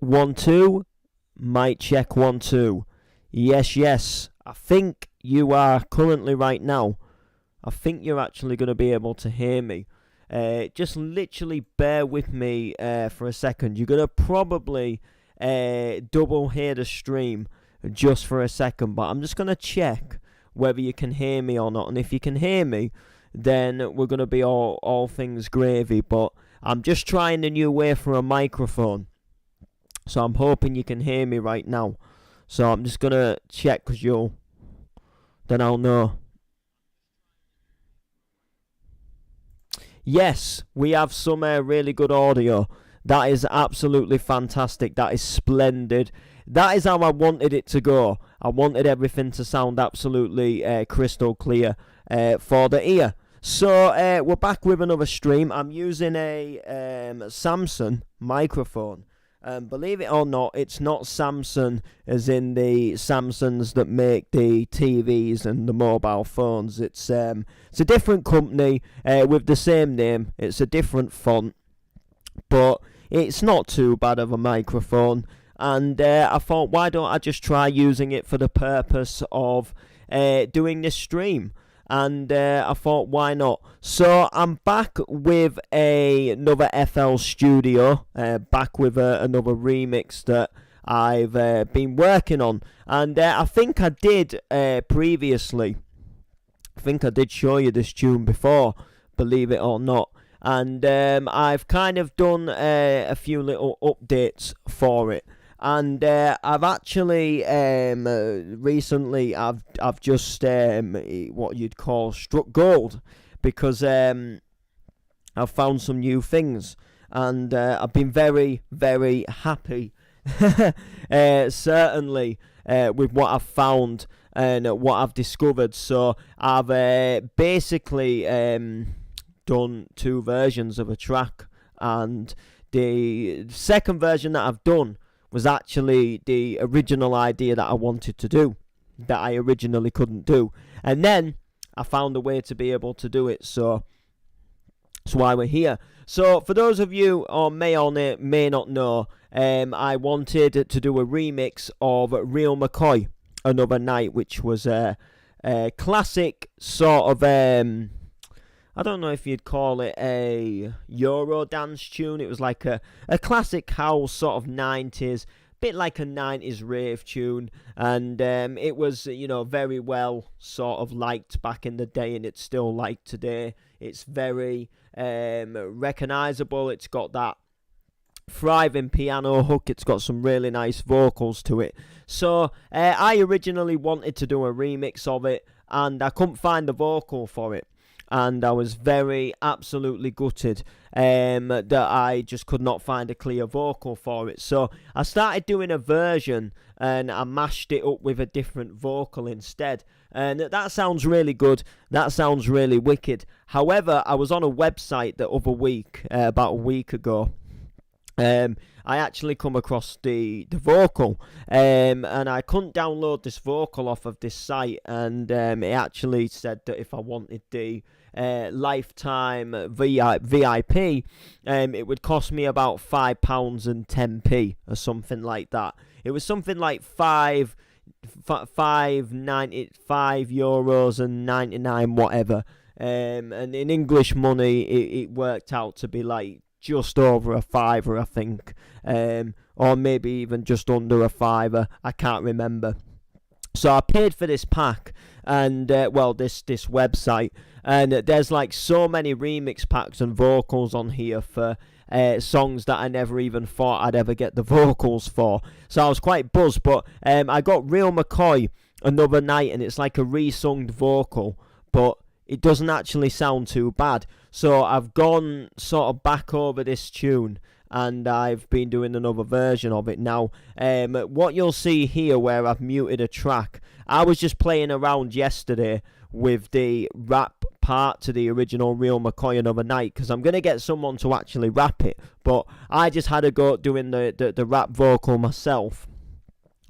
1 2. Mic check 1 2. Yes. I think you are currently right now. I think you're actually going to be able to hear me. Just literally bear with me for a second. You're going to probably double hear the stream just for a second, but I'm just going to check whether you can hear me or not. And if you can hear me, then we're going to be all things gravy. But I'm just trying a new way for a microphone. So I'm hoping you can hear me right now. So I'm just going to check because then I'll know. Yes, we have some really good audio. That is absolutely fantastic. That is splendid. That is how I wanted it to go. I wanted everything to sound absolutely crystal clear for the ear. So we're back with another stream. I'm using a Samsung microphone. Believe it or not, it's not Samsung as in the Samsungs that make the TVs and the mobile phones. It's a different company with the same name. It's a different font, but it's not too bad of a microphone. And I thought, why don't I just try using it for the purpose of doing this stream? And I thought, why not? So I'm back with another FL Studio, back with another remix that I've been working on. And I think I did previously. I think I did show you this tune before, believe it or not. And I've kind of done a few little updates for it. And I've actually recently I've just what you'd call struck gold, because I've found some new things, and I've been very, very happy certainly with what I've found and what I've discovered. So I've basically done 2 versions of a track, and the second version that I've done was actually the original idea that I wanted to do, that I originally couldn't do. And then I found a way to be able to do it, so that's why we're here. So for those of you who may or may not know, I wanted to do a remix of Real McCoy, Another Night, which was a classic sort of... I don't know if you'd call it a Euro dance tune. It was like a classic house, sort of 90s, bit like a 90s rave tune. And it was, very well sort of liked back in the day, and it's still liked today. It's very recognisable. It's got that thriving piano hook. It's got some really nice vocals to it. So I originally wanted to do a remix of it, and I couldn't find the vocal for it. And I was absolutely gutted that I just could not find a clear vocal for it. So I started doing a version, and I mashed it up with a different vocal instead. And that sounds really good. That sounds really wicked. However, I was on a website the other week, about a week ago. I actually come across the vocal, and I couldn't download this vocal off of this site, and it actually said that if I wanted the lifetime VIP, it would cost me about £5 and 10p or something like that. It was something like €5 and 99 whatever, and in English money it worked out to be like just over a £5, I think, or maybe even just under a £5. I can't remember. So I paid for this pack, and this website, and there's like so many remix packs and vocals on here for songs that I never even thought I'd ever get the vocals for. So I was quite buzzed, but I got Real McCoy, Another Night, and it's like a resung vocal, but it doesn't actually sound too bad. So I've gone sort of back over this tune, and I've been doing another version of it now. What you'll see here, where I've muted a track, I was just playing around yesterday with the rap part to the original Real McCoy, Another Night, because I'm going to get someone to actually rap it, but I just had a go at doing the rap vocal myself,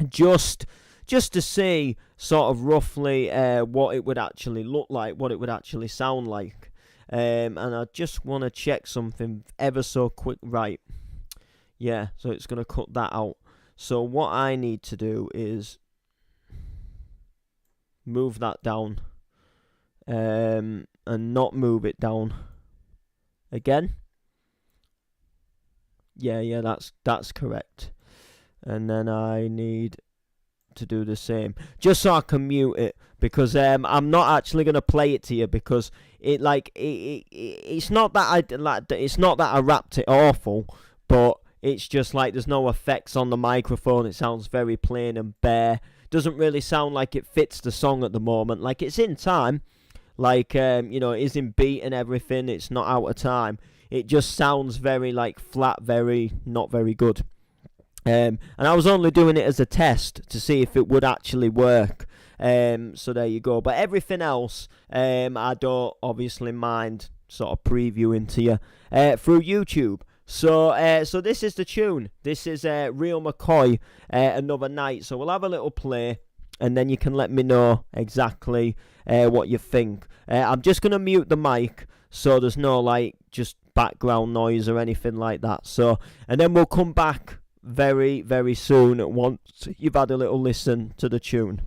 just to see sort of roughly what it would actually look like, what it would actually sound like. And I just want to check something ever so quick. Right. Yeah, so it's going to cut that out. So what I need to do is move that down, and not move it down again. Yeah, that's correct. And then I need to do the same, just so I can mute it, because I'm not actually gonna play it to you, because it's not that it's not that I wrapped it awful, but it's just like there's no effects on the microphone. It sounds very plain and bare. Doesn't really sound like it fits the song at the moment. Like, it's in time, like, it is in beat and everything. It's not out of time. It just sounds very like flat, very not very good. And I was only doing it as a test to see if it would actually work. So there you go. But everything else, I don't obviously mind sort of previewing to you through YouTube. So this is the tune. This is Real McCoy, Another Night. So we'll have a little play, and then you can let me know exactly what you think. I'm just gonna mute the mic so there's no like just background noise or anything like that. So, and then we'll come back very, very soon once you've had a little listen to the tune.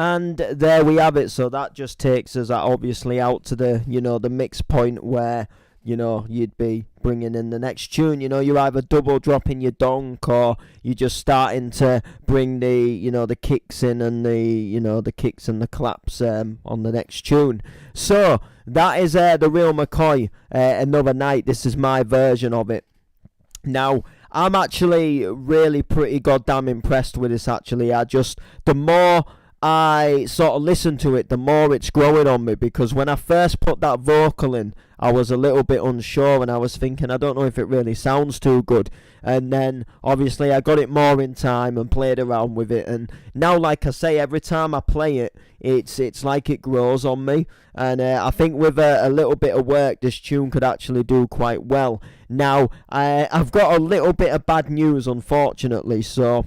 And there we have it. So that just takes us obviously out to the, the mix point where, you'd be bringing in the next tune. You're either double dropping your donk, or you're just starting to bring the, the kicks in, and the kicks and the claps on the next tune. So that is the Real McCoy, Another Night. This is my version of it. Now, I'm actually really pretty goddamn impressed with this, actually. The more I sort of listen to it, the more it's growing on me, because when I first put that vocal in, I was a little bit unsure, and I was thinking, I don't know if it really sounds too good. And then obviously I got it more in time and played around with it, and now, like I say, every time I play it, it's like it grows on me. And I think with a little bit of work, this tune could actually do quite well. Now, I've got a little bit of bad news, unfortunately. So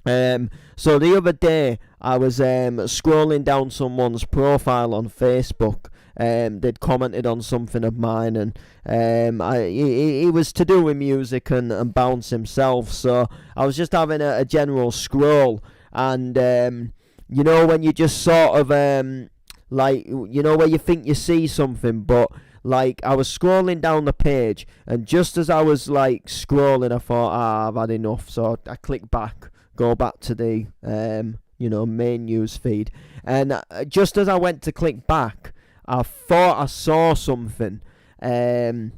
the other day I was scrolling down someone's profile on Facebook. They'd commented on something of mine, and he was to do with music and Bounce himself. So I was just having a general scroll, and when you just sort of where you think you see something, but like, I was scrolling down the page, and just as I was like scrolling, I thought, I've had enough. So I clicked back, go back to the main news feed, and just as I went to click back, I thought I saw something, and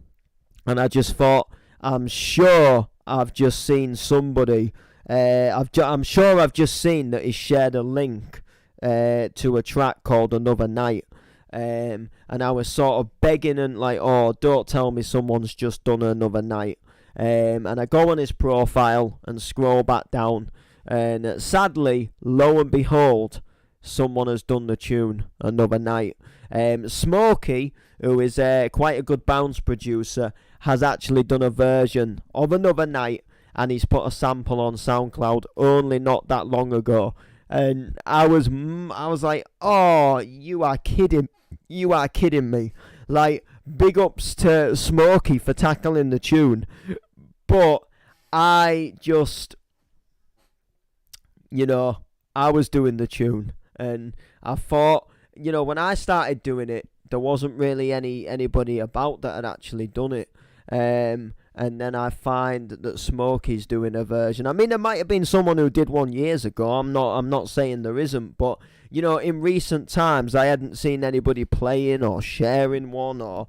I just thought, I'm sure I've just seen somebody. I'm sure I've just seen that he shared a link to a track called Another Night. And I was sort of begging and like, don't tell me someone's just done Another Night. And I go on his profile and scroll back down, and sadly, lo and behold, someone has done the tune Another Night. Smokey, who is quite a good bounce producer, has actually done a version of Another Night, and he's put a sample on SoundCloud only not that long ago. And I was like, oh, you are kidding me. Like, big ups to Smokey for tackling the tune. But I just, I was doing the tune, and I thought, when I started doing it, there wasn't really anybody about that had actually done it. And then I find that Smokey's doing a version. I mean, there might have been someone who did one years ago. I'm not saying there isn't, but in recent times, I hadn't seen anybody playing or sharing one, or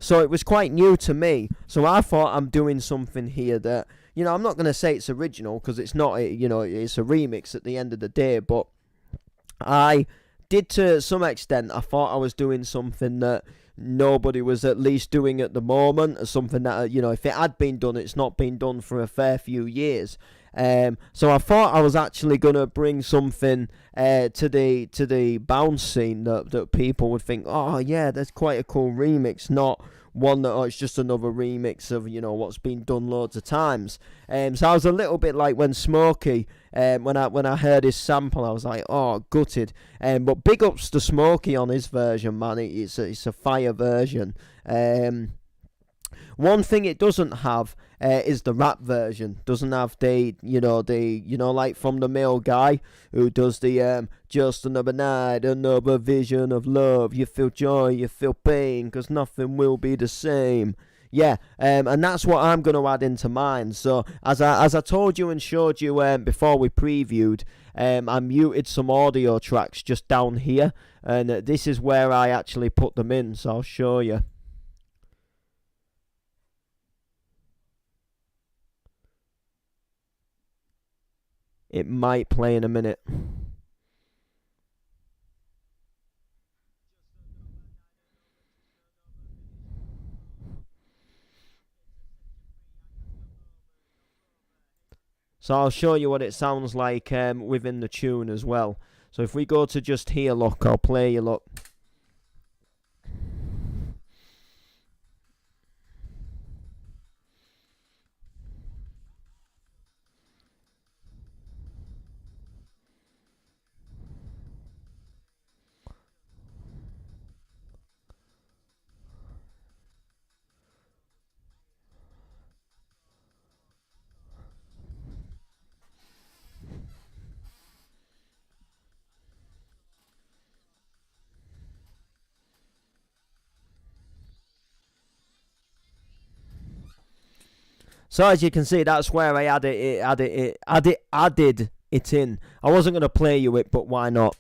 so it was quite new to me. So I thought, I'm doing something here that, I'm not going to say it's original, because it's not. It's a remix at the end of the day, but I did, to some extent, I thought I was doing something that nobody was at least doing at the moment, or something that, if it had been done, it's not been done for a fair few years. So I thought I was actually going to bring something to the bounce scene that people would think, oh yeah, that's quite a cool remix, not one that, it's just another remix of what's been done loads of times. So I was a little bit like when Smokey, when I heard his sample, I was like, oh, gutted. But big ups to Smokey on his version, man. It's a fire version. One thing it doesn't have is the rap version. Doesn't have the like from the male guy who does the just another night, another vision of love. You feel joy, you feel pain, 'cause nothing will be the same. Yeah, and that's what I'm going to add into mine. So as I told you and showed you before we previewed, I muted some audio tracks just down here, and this is where I actually put them in. So I'll show you. It might play in a minute. So I'll show you what it sounds like within the tune as well. So if we go to just here, look, I'll play you, look. So as you can see, that's where I added it in. I wasn't going to play you it, but why not?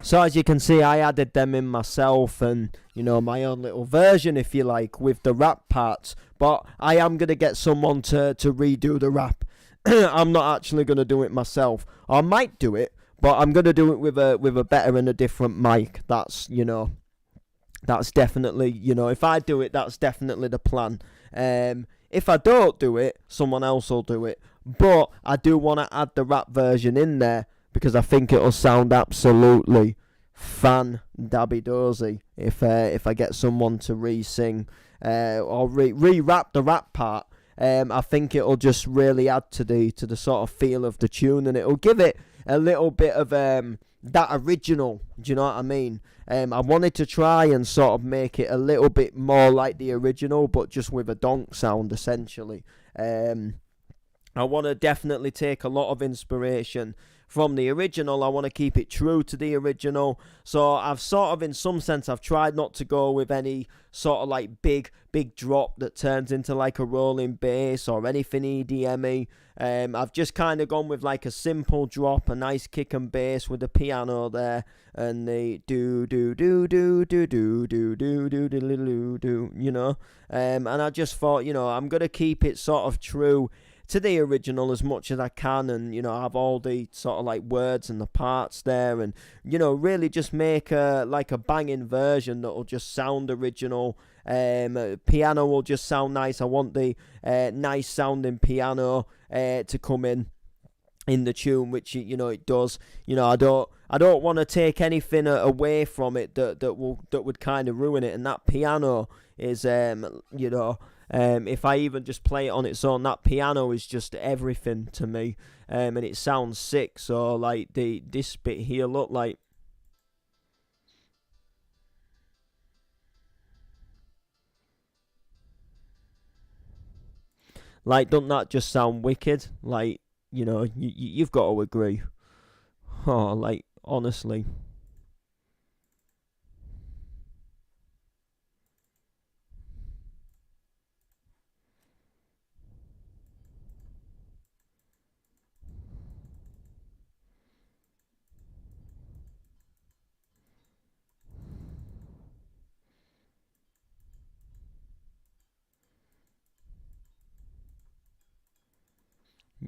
So as you can see, I added them in myself, and my own little version, if you like, with the rap parts. But I am gonna get someone to redo the rap. I'm not actually gonna do it myself. I might do it, but I'm gonna do it with a better and a different mic. That's definitely, if I do it, that's definitely the plan. If I don't do it, someone else will do it. But I do want to add the rap version in there because I think it'll sound absolutely fan dabby dozy if I get someone to re-sing or re-rap the rap part. I think it'll just really add to the sort of feel of the tune, and it'll give it a little bit of that original. Do you know what I mean? I wanted to try and sort of make it a little bit more like the original, but just with a donk sound, essentially. I want to definitely take a lot of inspiration from the original. I want to keep it true to the original. So I've sort of, in some sense, I've tried not to go with any sort of like big drop that turns into like a rolling bass or anything EDM-y. I've just kind of gone with like a simple drop, a nice kick and bass with the piano there, and the do do do do do do do do do do do, and I just thought, I'm gonna keep it sort of true to the original as much as I can, and have all the sort of like words and the parts there, and really just make a banging version that'll just sound original. Piano will just sound nice. I want the nice sounding piano to come in the tune, which it does. I don't want to take anything away from it that would kind of ruin it, and that piano is if I even just play it on its own, that piano is just everything to me, and it sounds sick. So like this bit here, look, doesn't that just sound wicked? Like, you've got to agree. Oh, like, honestly.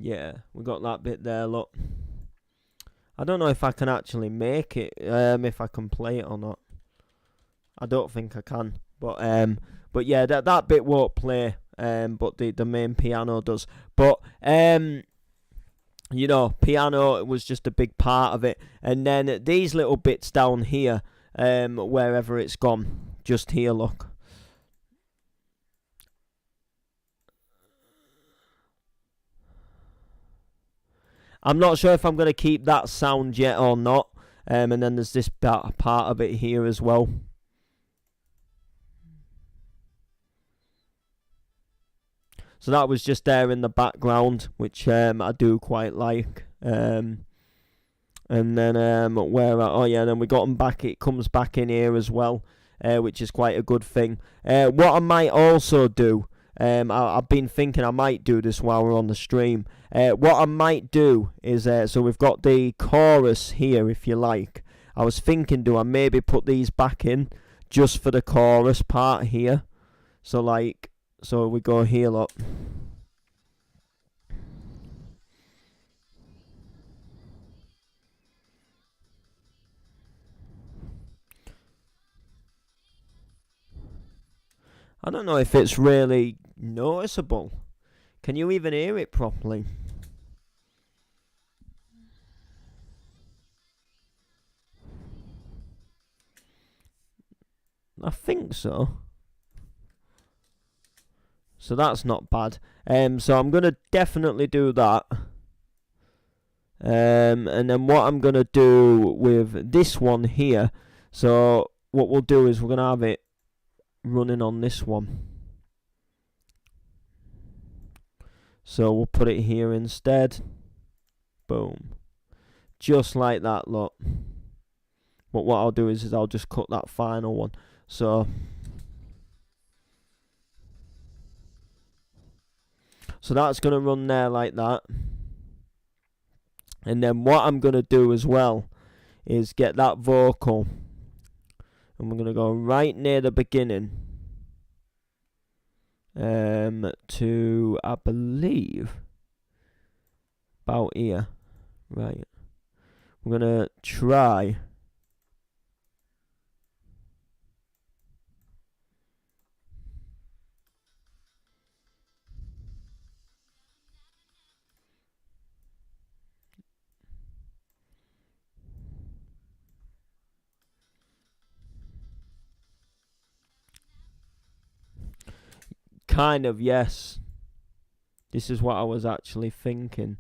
Yeah, we got that bit there, look. I don't know if I can actually make it, if I can play it or not. I don't think I can. But yeah, that bit won't play, but the main piano does. But piano was just a big part of it. And then these little bits down here, wherever it's gone, just here, look. I'm not sure if I'm going to keep that sound yet or not. And then there's this part of it here as well. So that was just there in the background, which I do quite like. And then then we got them back. It comes back in here as well, which is quite a good thing. What I might also do, I've been thinking I might do this while we're on the stream. What I might do is, so we've got the chorus here, if you like. I was thinking, do I maybe put these back in just for the chorus part here? So we go here, look. I don't know if it's really noticeable. Can you even hear it properly? I think so. So that's not bad. So I'm going to definitely do that. And then what I'm going to do with this one here, so what we'll do is we're going to have it running on this one. So we'll put it here instead. Boom. Just like that, look. But what I'll do is I'll just cut that final one. So that's going to run there like that. And then what I'm going to do as well is get that vocal. And we're going to go right near the beginning. To, I believe, about here. Right. We're going to try. Kind of, yes. This is what I was actually thinking.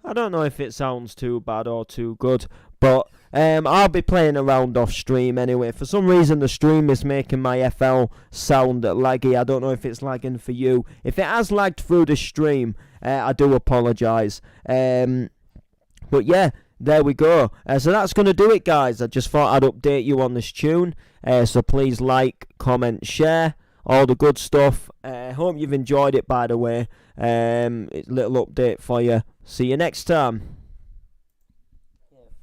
I don't know if it sounds too bad or too good, but I'll be playing around off stream anyway. For some reason, the stream is making my FL sound laggy. I don't know if it's lagging for you. If it has lagged through the stream, I do apologise. But yeah, there we go. So that's going to do it, guys. I just thought I'd update you on this tune. So please like, comment, share, all the good stuff. Hope you've enjoyed it, by the way. Little update for you. See you next time.